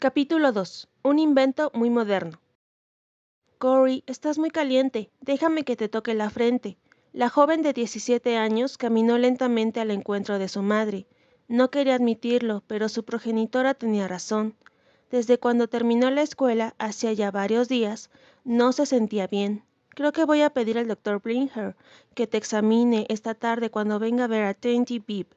Capítulo 2. Un invento muy moderno. Corey, estás muy caliente. Déjame que te toque la frente. La joven de 17 años caminó lentamente al encuentro de su madre. No quería admitirlo, pero su progenitora tenía razón. Desde cuando terminó la escuela, hacía ya varios días, no se sentía bien. Creo que voy a pedir al Dr. Blinger que te examine esta tarde cuando venga a ver a Dainty Beep,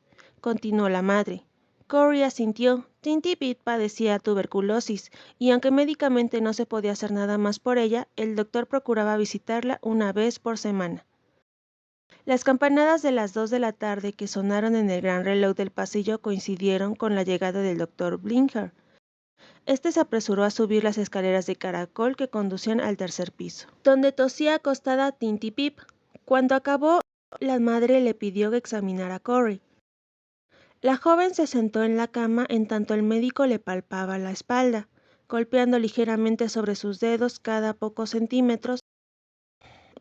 continuó la madre. Corey asintió. Dainty Beep padecía tuberculosis, y aunque médicamente no se podía hacer nada más por ella, el doctor procuraba visitarla una vez por semana. Las campanadas de las 2 de la tarde que sonaron en el gran reloj del pasillo coincidieron con la llegada del Dr. Blinger. Este se apresuró a subir las escaleras de caracol que conducían al tercer piso, donde tosía acostada Dainty Beep. Cuando acabó, la madre le pidió que examinara a Corey. La joven se sentó en la cama en tanto el médico le palpaba la espalda, golpeando ligeramente sobre sus dedos cada pocos centímetros.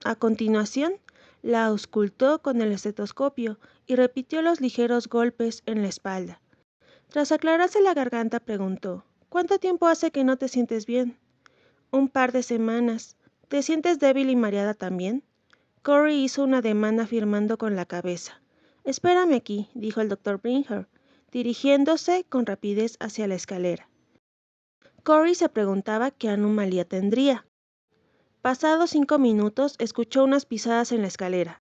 A continuación, la auscultó con el estetoscopio y repitió los ligeros golpes en la espalda. Tras aclararse la garganta, preguntó: ¿Cuánto tiempo hace que no te sientes bien? Un par de semanas. ¿Te sientes débil y mareada también? Corey hizo un ademán afirmando con la cabeza. Espérame aquí, dijo el Dr. Blinger, dirigiéndose con rapidez hacia la escalera. Corey se preguntaba qué anomalía tendría. Pasados 5 minutos, escuchó unas pisadas en la escalera.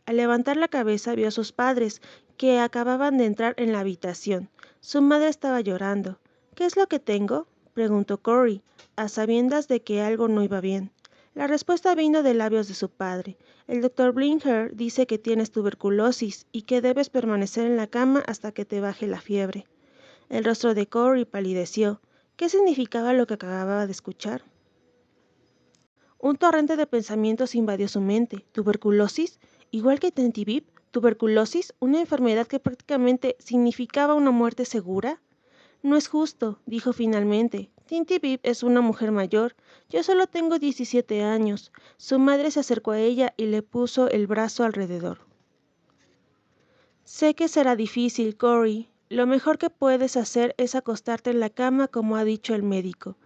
Al levantar la cabeza vio a sus padres, que acababan de entrar en la habitación. Su madre estaba llorando. ¿Qué es lo que tengo?, preguntó Corey, a sabiendas de que algo no iba bien. La respuesta vino de labios de su padre. El Dr. Blinger dice que tienes tuberculosis y que debes permanecer en la cama hasta que te baje la fiebre. El rostro de Corey palideció. ¿Qué significaba lo que acababa de escuchar? Un torrente de pensamientos invadió su mente. ¿Tuberculosis? Igual que Dainty Beep, ¿tuberculosis? ¿Una enfermedad que prácticamente significaba una muerte segura? No es justo, dijo finalmente. Dainty Beep es una mujer mayor. Yo solo tengo 17 años. Su madre se acercó a ella y le puso el brazo alrededor. Sé que será difícil, Corey. Lo mejor que puedes hacer es acostarte en la cama como ha dicho el médico.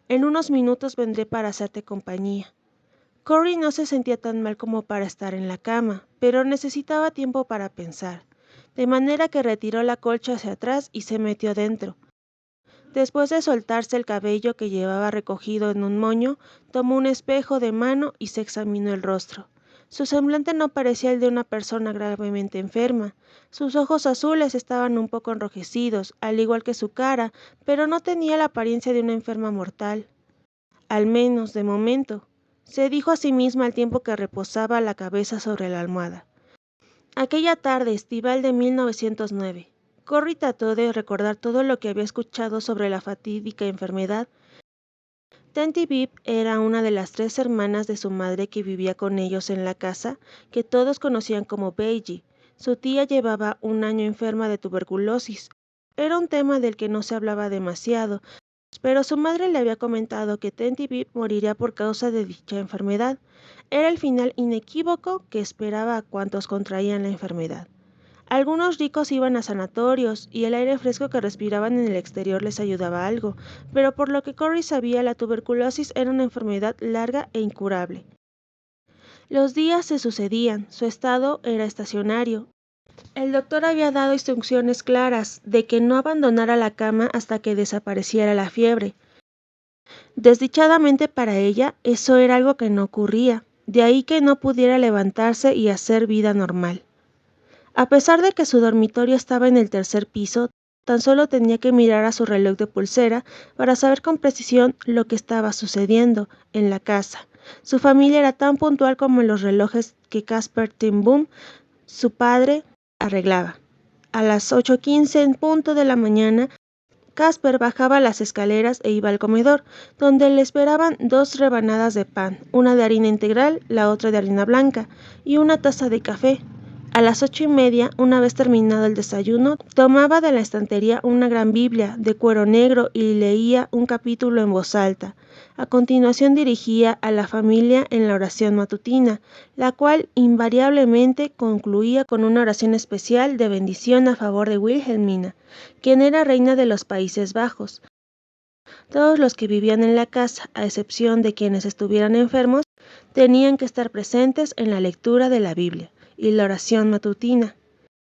En unos minutos vendré para hacerte compañía. Corey no se sentía tan mal como para estar en la cama, pero necesitaba tiempo para pensar, de manera que retiró la colcha hacia atrás y se metió dentro. Después de soltarse el cabello que llevaba recogido en un moño, tomó un espejo de mano y se examinó el rostro. Su semblante no parecía el de una persona gravemente enferma. Sus ojos azules estaban un poco enrojecidos, al igual que su cara, pero no tenía la apariencia de una enferma mortal. Al menos, de momento, se dijo a sí misma al tiempo que reposaba la cabeza sobre la almohada. Aquella tarde estival de 1909. Corey trató de recordar todo lo que había escuchado sobre la fatídica enfermedad. Dainty Beep era una de las 3 hermanas de su madre que vivía con ellos en la casa, que todos conocían como Beige. Su tía llevaba un año enferma de tuberculosis. Era un tema del que no se hablaba demasiado, pero su madre le había comentado que Dainty Beep moriría por causa de dicha enfermedad. Era el final inequívoco que esperaba a cuantos contraían la enfermedad. Algunos ricos iban a sanatorios y el aire fresco que respiraban en el exterior les ayudaba algo, pero por lo que Corey sabía, la tuberculosis era una enfermedad larga e incurable. Los días se sucedían, su estado era estacionario. El doctor había dado instrucciones claras de que no abandonara la cama hasta que desapareciera la fiebre. Desdichadamente para ella, eso era algo que no ocurría, de ahí que no pudiera levantarse y hacer vida normal. A pesar de que su dormitorio estaba en el tercer piso, tan solo tenía que mirar a su reloj de pulsera para saber con precisión lo que estaba sucediendo en la casa. Su familia era tan puntual como los relojes que Casper Ten Boom, su padre, arreglaba. A las 8:15 en punto de la mañana, Casper bajaba las escaleras e iba al comedor, donde le esperaban 2 rebanadas de pan, una de harina integral, la otra de harina blanca, y una taza de café. A las 8:30, una vez terminado el desayuno, tomaba de la estantería una gran Biblia de cuero negro y leía un capítulo en voz alta. A continuación dirigía a la familia en la oración matutina, la cual invariablemente concluía con una oración especial de bendición a favor de Wilhelmina, quien era reina de los Países Bajos. Todos los que vivían en la casa, a excepción de quienes estuvieran enfermos, tenían que estar presentes en la lectura de la Biblia y la oración matutina.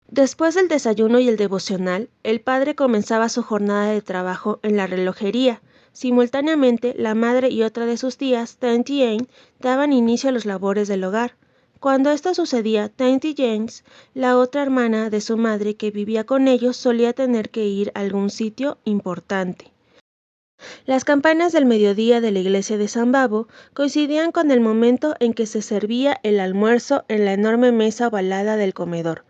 Después del desayuno y el devocional, el padre comenzaba su jornada de trabajo en la relojería. Simultáneamente, la madre y otra de sus tías, Tanty Jane, daban inicio a los labores del hogar. Cuando esto sucedía, Tanty James, la otra hermana de su madre que vivía con ellos, solía tener que ir a algún sitio importante. Las campanas del mediodía de la iglesia de San Babo coincidían con el momento en que se servía el almuerzo en la enorme mesa ovalada del comedor.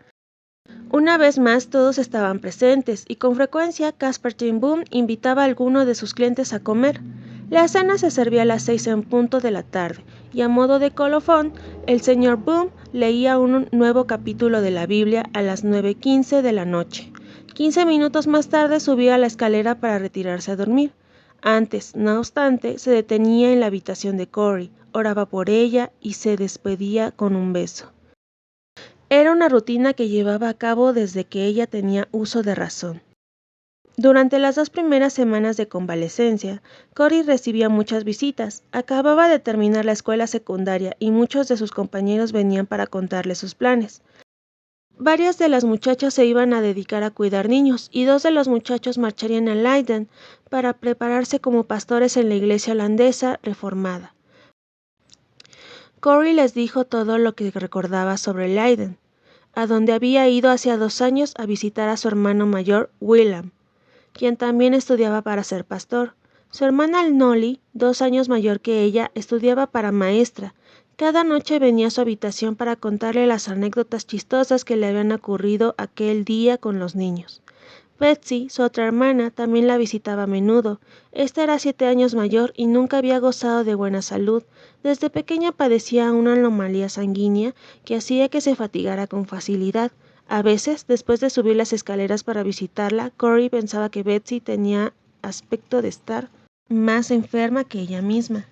Una vez más todos estaban presentes y con frecuencia Casperton Boom invitaba a alguno de sus clientes a comer. La cena se servía a las 6 en punto de la tarde y a modo de colofón, el señor Boom leía un nuevo capítulo de la Biblia a las 9:15 de la noche. 15 minutos más tarde subía a la escalera para retirarse a dormir. Antes, no obstante, se detenía en la habitación de Corey, oraba por ella y se despedía con un beso. Era una rutina que llevaba a cabo desde que ella tenía uso de razón. Durante las 2 primeras semanas de convalecencia, Corey recibía muchas visitas. Acababa de terminar la escuela secundaria y muchos de sus compañeros venían para contarle sus planes. Varias de las muchachas se iban a dedicar a cuidar niños y 2 de los muchachos marcharían a Leiden para prepararse como pastores en la iglesia holandesa reformada. Corey les dijo todo lo que recordaba sobre Leiden, a donde había ido hacía 2 años a visitar a su hermano mayor, Willem, quien también estudiaba para ser pastor. Su hermana Nolly, 2 años mayor que ella, estudiaba para maestra. Cada noche venía a su habitación para contarle las anécdotas chistosas que le habían ocurrido aquel día con los niños. Betsy, su otra hermana, también la visitaba a menudo. Esta era 7 años mayor y nunca había gozado de buena salud. Desde pequeña padecía una anomalía sanguínea que hacía que se fatigara con facilidad. A veces, después de subir las escaleras para visitarla, Corey pensaba que Betsy tenía aspecto de estar más enferma que ella misma.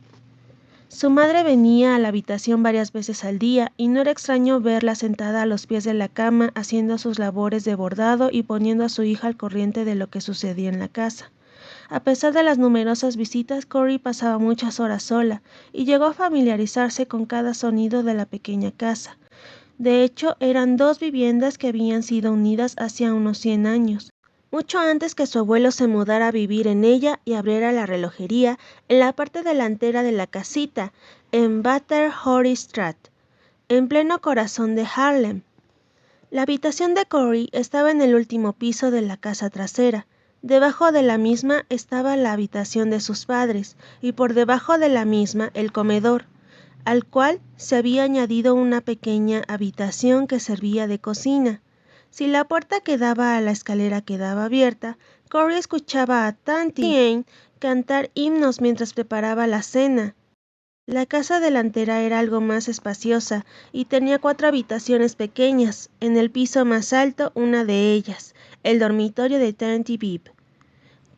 Su madre venía a la habitación varias veces al día y no era extraño verla sentada a los pies de la cama haciendo sus labores de bordado y poniendo a su hija al corriente de lo que sucedía en la casa. A pesar de las numerosas visitas, Corey pasaba muchas horas sola y llegó a familiarizarse con cada sonido de la pequeña casa. De hecho, eran 2 viviendas que habían sido unidas hacía unos 100 años. Mucho antes que su abuelo se mudara a vivir en ella y abriera la relojería en la parte delantera de la casita, en Batterhory-Straat, en pleno corazón de Harlem. La habitación de Corey estaba en el último piso de la casa trasera. Debajo de la misma estaba la habitación de sus padres y por debajo de la misma el comedor, al cual se había añadido una pequeña habitación que servía de cocina. Si la puerta que daba a la escalera quedaba abierta, Corey escuchaba a Tanty Jane cantar himnos mientras preparaba la cena. La casa delantera era algo más espaciosa y tenía 4 habitaciones pequeñas. En el piso más alto, una de ellas, el dormitorio de Tanty Beeb.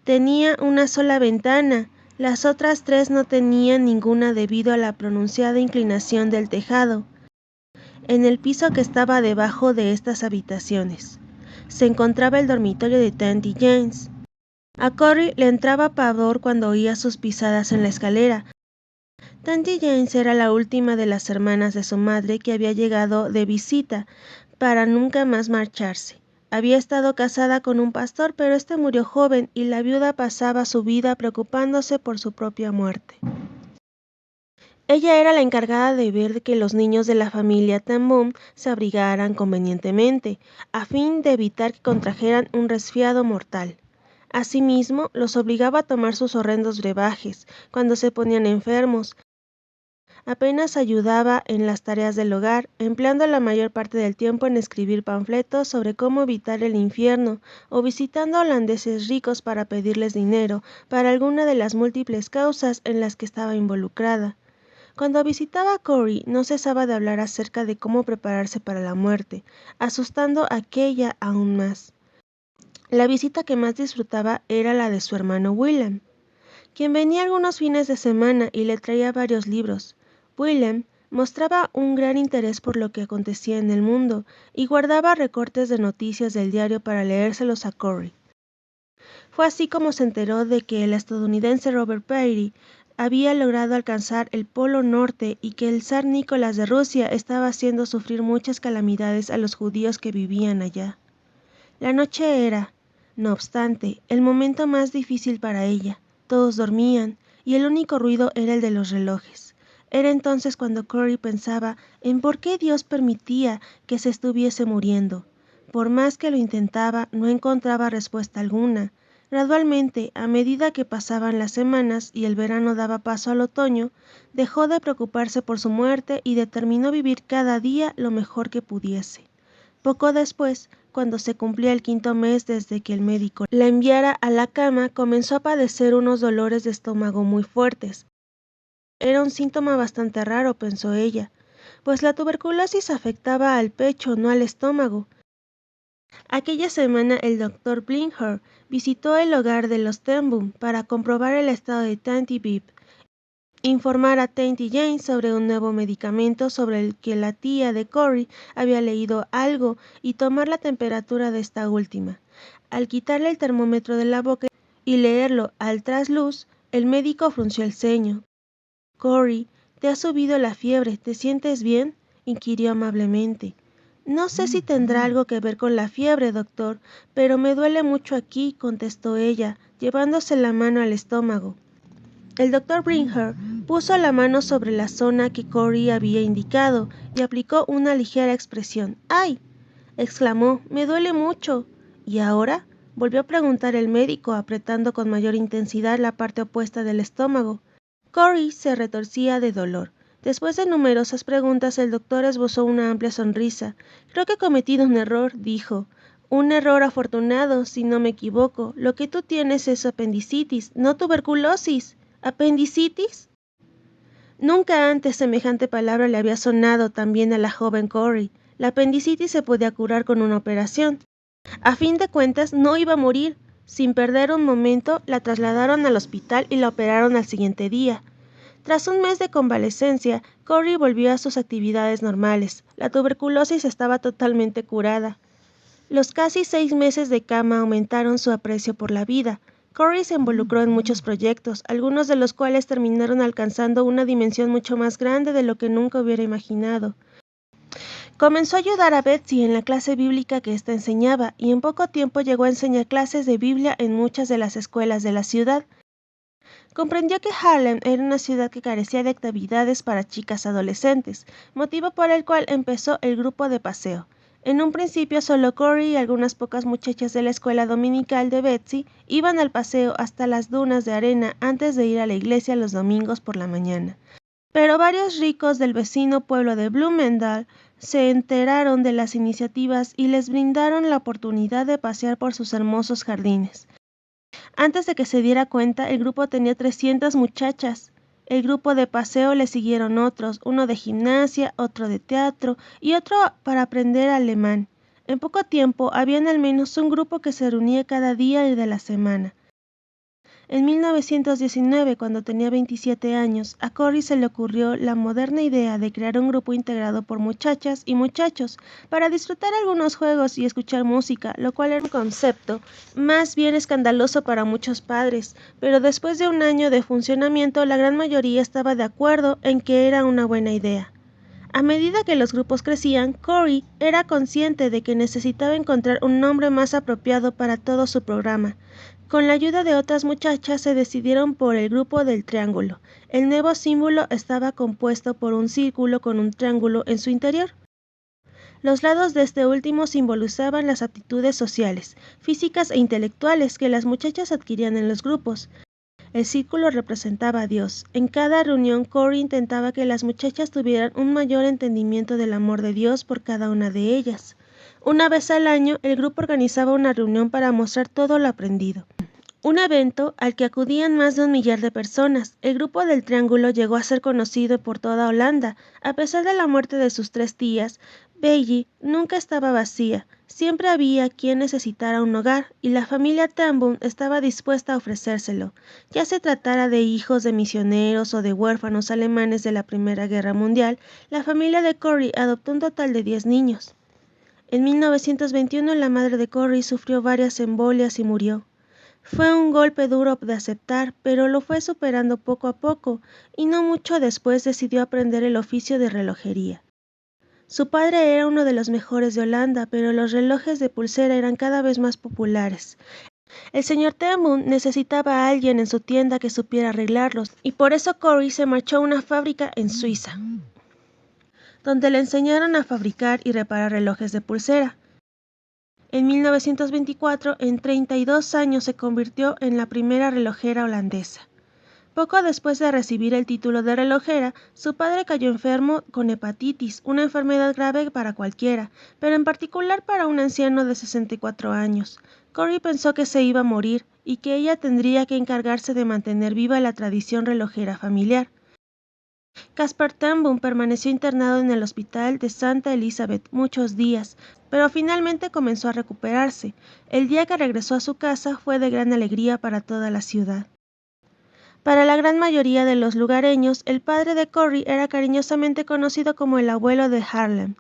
Tenía una sola ventana. Las otras 3 no tenían ninguna debido a la pronunciada inclinación del tejado. En el piso que estaba debajo de estas habitaciones se encontraba el dormitorio de Tanty James. A Corey le entraba pavor cuando oía sus pisadas en la escalera. Tanty James era la última de las hermanas de su madre que había llegado de visita para nunca más marcharse. Había estado casada con un pastor, pero este murió joven y la viuda pasaba su vida preocupándose por su propia muerte. Ella era la encargada de ver que los niños de la familia Ten Boom se abrigaran convenientemente, a fin de evitar que contrajeran un resfriado mortal. Asimismo, los obligaba a tomar sus horrendos brebajes cuando se ponían enfermos. Apenas ayudaba en las tareas del hogar, empleando la mayor parte del tiempo en escribir panfletos sobre cómo evitar el infierno o visitando a holandeses ricos para pedirles dinero para alguna de las múltiples causas en las que estaba involucrada. Cuando visitaba a Corey, no cesaba de hablar acerca de cómo prepararse para la muerte, asustando a aquella aún más. La visita que más disfrutaba era la de su hermano Willem, quien venía algunos fines de semana y le traía varios libros. Willem mostraba un gran interés por lo que acontecía en el mundo y guardaba recortes de noticias del diario para leérselos a Corey. Fue así como se enteró de que el estadounidense Robert Peary había logrado alcanzar el Polo Norte y que el zar Nicolás de Rusia estaba haciendo sufrir muchas calamidades a los judíos que vivían allá. La noche era, no obstante, el momento más difícil para ella. Todos dormían y el único ruido era el de los relojes. Era entonces cuando Corey pensaba en por qué Dios permitía que se estuviese muriendo. Por más que lo intentaba, no encontraba respuesta alguna. Gradualmente, a medida que pasaban las semanas y el verano daba paso al otoño, dejó de preocuparse por su muerte y determinó vivir cada día lo mejor que pudiese. Poco después, cuando se cumplía el 5.º mes desde que el médico la enviara a la cama, comenzó a padecer unos dolores de estómago muy fuertes. Era un síntoma bastante raro, pensó ella, pues la tuberculosis afectaba al pecho, no al estómago. Aquella semana el Dr. Blinker visitó el hogar de los Ten Boom para comprobar el estado de Tanty Beep, informar a Tanty Jane sobre un nuevo medicamento sobre el que la tía de Corey había leído algo y tomar la temperatura de esta última. Al quitarle el termómetro de la boca y leerlo al trasluz, el médico frunció el ceño. «Corey, ¿te ha subido la fiebre? ¿Te sientes bien?», inquirió amablemente. «No sé si tendrá algo que ver con la fiebre, doctor, pero me duele mucho aquí», contestó ella, llevándose la mano al estómago. El Dr. Brinker puso la mano sobre la zona que Corey había indicado y aplicó una ligera expresión. «¡Ay!», exclamó, «me duele mucho». «¿Y ahora?», volvió a preguntar el médico, apretando con mayor intensidad la parte opuesta del estómago. Corey se retorcía de dolor. Después de numerosas preguntas, el doctor esbozó una amplia sonrisa. «Creo que he cometido un error», dijo. «Un error afortunado, si no me equivoco. Lo que tú tienes es apendicitis, no tuberculosis». «¿Apendicitis?». Nunca antes semejante palabra le había sonado tan bien a la joven Corey. La apendicitis se podía curar con una operación. A fin de cuentas, no iba a morir. Sin perder un momento, la trasladaron al hospital y la operaron al siguiente día. Tras un mes de convalecencia, Corey volvió a sus actividades normales. La tuberculosis estaba totalmente curada. Los casi 6 meses de cama aumentaron su aprecio por la vida. Corey se involucró en muchos proyectos, algunos de los cuales terminaron alcanzando una dimensión mucho más grande de lo que nunca hubiera imaginado. Comenzó a ayudar a Betsy en la clase bíblica que ésta enseñaba, y en poco tiempo llegó a enseñar clases de Biblia en muchas de las escuelas de la ciudad. Comprendió que Harlem era una ciudad que carecía de actividades para chicas adolescentes, motivo por el cual empezó el grupo de paseo. En un principio solo Corey y algunas pocas muchachas de la escuela dominical de Betsy iban al paseo hasta las dunas de arena antes de ir a la iglesia los domingos por la mañana. Pero varios ricos del vecino pueblo de Bloomendale se enteraron de las iniciativas y les brindaron la oportunidad de pasear por sus hermosos jardines. Antes de que se diera cuenta, el grupo tenía 300 muchachas. El grupo de paseo le siguieron otros, uno de gimnasia, otro de teatro y otro para aprender alemán. En poco tiempo, habían al menos un grupo que se reunía cada día de la semana. En 1919, cuando tenía 27 años, a Corey se le ocurrió la moderna idea de crear un grupo integrado por muchachas y muchachos para disfrutar algunos juegos y escuchar música, lo cual era un concepto más bien escandaloso para muchos padres, pero después de un año de funcionamiento, la gran mayoría estaba de acuerdo en que era una buena idea. A medida que los grupos crecían, Corey era consciente de que necesitaba encontrar un nombre más apropiado para todo su programa. Con la ayuda de otras muchachas se decidieron por el grupo del triángulo. El nuevo símbolo estaba compuesto por un círculo con un triángulo en su interior. Los lados de este último simbolizaban las aptitudes sociales, físicas e intelectuales que las muchachas adquirían en los grupos. El círculo representaba a Dios. En cada reunión, Corey intentaba que las muchachas tuvieran un mayor entendimiento del amor de Dios por cada una de ellas. Una vez al año, el grupo organizaba una reunión para mostrar todo lo aprendido. Un evento al que acudían más de 1 millar de personas. El grupo del Triángulo llegó a ser conocido por toda Holanda. A pesar de la muerte de sus 3 tías, Belly nunca estaba vacía. Siempre había quien necesitara un hogar, y la familia Ten Boom estaba dispuesta a ofrecérselo, ya se tratara de hijos de misioneros o de huérfanos alemanes de la Primera Guerra Mundial. La familia de Corey adoptó un total de 10 niños. En 1921 la madre de Corey sufrió varias embolias y murió. Fue un golpe duro de aceptar, pero lo fue superando poco a poco, y no mucho después decidió aprender el oficio de relojería. Su padre era uno de los mejores de Holanda, pero los relojes de pulsera eran cada vez más populares. El señor Ten Boom necesitaba a alguien en su tienda que supiera arreglarlos, y por eso Corey se marchó a una fábrica en Suiza, donde le enseñaron a fabricar y reparar relojes de pulsera. En 1924, en 32 años, se convirtió en la primera relojera holandesa. Poco después de recibir el título de relojera, su padre cayó enfermo con hepatitis, una enfermedad grave para cualquiera, pero en particular para un anciano de 64 años. Corey pensó que se iba a morir y que ella tendría que encargarse de mantener viva la tradición relojera familiar. Caspar Ten Boom permaneció internado en el hospital de Santa Elizabeth muchos días, pero finalmente comenzó a recuperarse. El día que regresó a su casa fue de gran alegría para toda la ciudad. Para la gran mayoría de los lugareños, el padre de Corey era cariñosamente conocido como el abuelo de Harlem.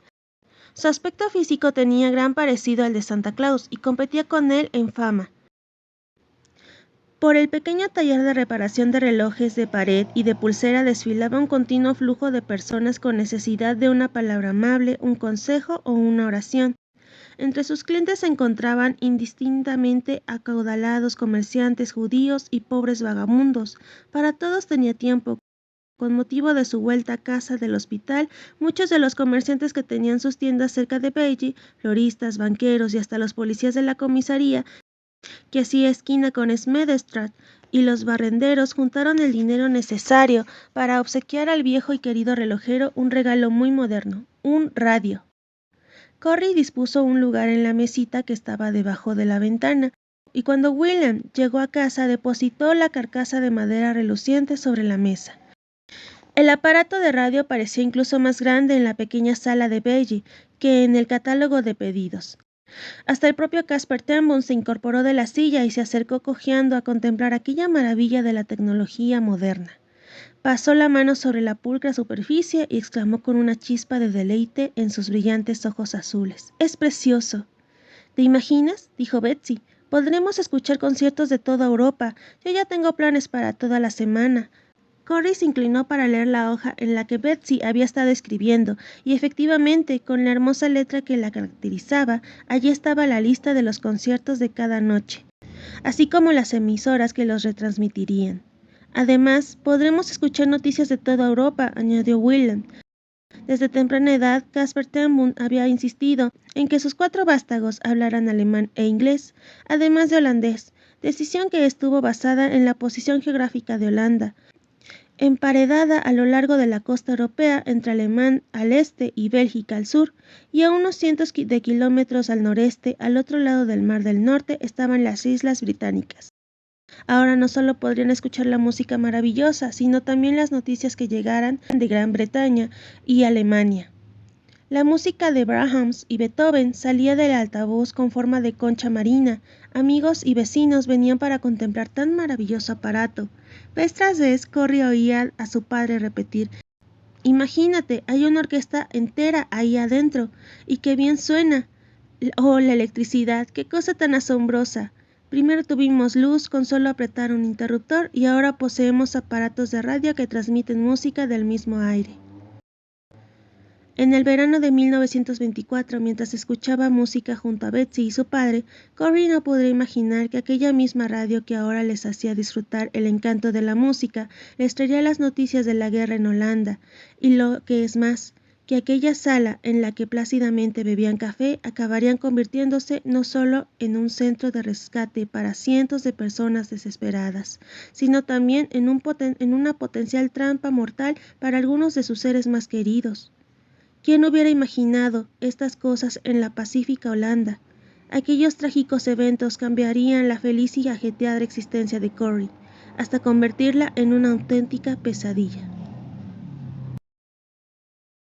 Su aspecto físico tenía gran parecido al de Santa Claus y competía con él en fama. Por el pequeño taller de reparación de relojes de pared y de pulsera desfilaba un continuo flujo de personas con necesidad de una palabra amable, un consejo o una oración. Entre sus clientes se encontraban indistintamente acaudalados comerciantes judíos y pobres vagabundos. Para todos tenía tiempo. Con motivo de su vuelta a casa del hospital, muchos de los comerciantes que tenían sus tiendas cerca de Beige, floristas, banqueros y hasta los policías de la comisaría, que hacía esquina con Smedestrat, y los barrenderos juntaron el dinero necesario para obsequiar al viejo y querido relojero un regalo muy moderno, un radio. Corey dispuso un lugar en la mesita que estaba debajo de la ventana, y cuando William llegó a casa depositó la carcasa de madera reluciente sobre la mesa. El aparato de radio parecía incluso más grande en la pequeña sala de Beige que en el catálogo de pedidos. Hasta el propio Caspar Ten Boom se incorporó de la silla y se acercó cojeando a contemplar aquella maravilla de la tecnología moderna. Pasó la mano sobre la pulcra superficie y exclamó con una chispa de deleite en sus brillantes ojos azules: «¡Es precioso!». «¿Te imaginas?», dijo Betsy. «Podremos escuchar conciertos de toda Europa. Yo ya tengo planes para toda la semana». Corey se inclinó para leer la hoja en la que Betsy había estado escribiendo, y efectivamente, con la hermosa letra que la caracterizaba, allí estaba la lista de los conciertos de cada noche, así como las emisoras que los retransmitirían. «Además, podremos escuchar noticias de toda Europa», añadió William. Desde temprana edad, Caspar Ten Boom había insistido en que sus 4 vástagos hablaran alemán e inglés, además de holandés, decisión que estuvo basada en la posición geográfica de Holanda, emparedada a lo largo de la costa europea entre Alemania al este y Bélgica al sur, y a unos cientos de kilómetros al noreste, al otro lado del Mar del Norte, estaban las Islas Británicas. Ahora no solo podrían escuchar la música maravillosa, sino también las noticias que llegaran de Gran Bretaña y Alemania. La música de Brahms y Beethoven salía del altavoz con forma de concha marina. Amigos y vecinos venían para contemplar tan maravilloso aparato. Vez tras vez, Corey oía a su padre repetir: «Imagínate, hay una orquesta entera ahí adentro. ¡Y qué bien suena! ¡Oh, la electricidad! ¡Qué cosa tan asombrosa! Primero tuvimos luz con solo apretar un interruptor y ahora poseemos aparatos de radio que transmiten música del mismo aire». En el verano de 1924, mientras escuchaba música junto a Betsy y su padre, Corey no podría imaginar que aquella misma radio que ahora les hacía disfrutar el encanto de la música les traería las noticias de la guerra en Holanda, y lo que es más, que aquella sala en la que plácidamente bebían café acabarían convirtiéndose no solo en un centro de rescate para cientos de personas desesperadas, sino también en una potencial trampa mortal para algunos de sus seres más queridos. ¿Quién hubiera imaginado estas cosas en la pacífica Holanda? Aquellos trágicos eventos cambiarían la feliz y ajetreada existencia de Corey, hasta convertirla en una auténtica pesadilla.